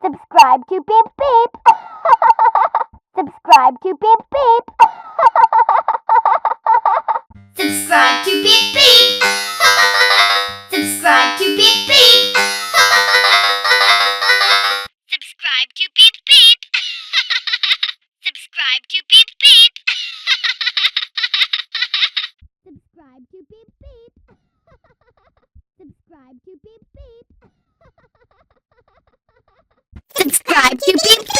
Subscribe to Beep Beep. Subscribe to Beep Beep. Subscribe to Beep Beep. Subscribe to Beep Beep. Subscribe to Beep Beep. Subscribe to Beep Beep. Subscribe to Beep Beep. Subscribe to Beep Beep. Subscribe to Beep Beep.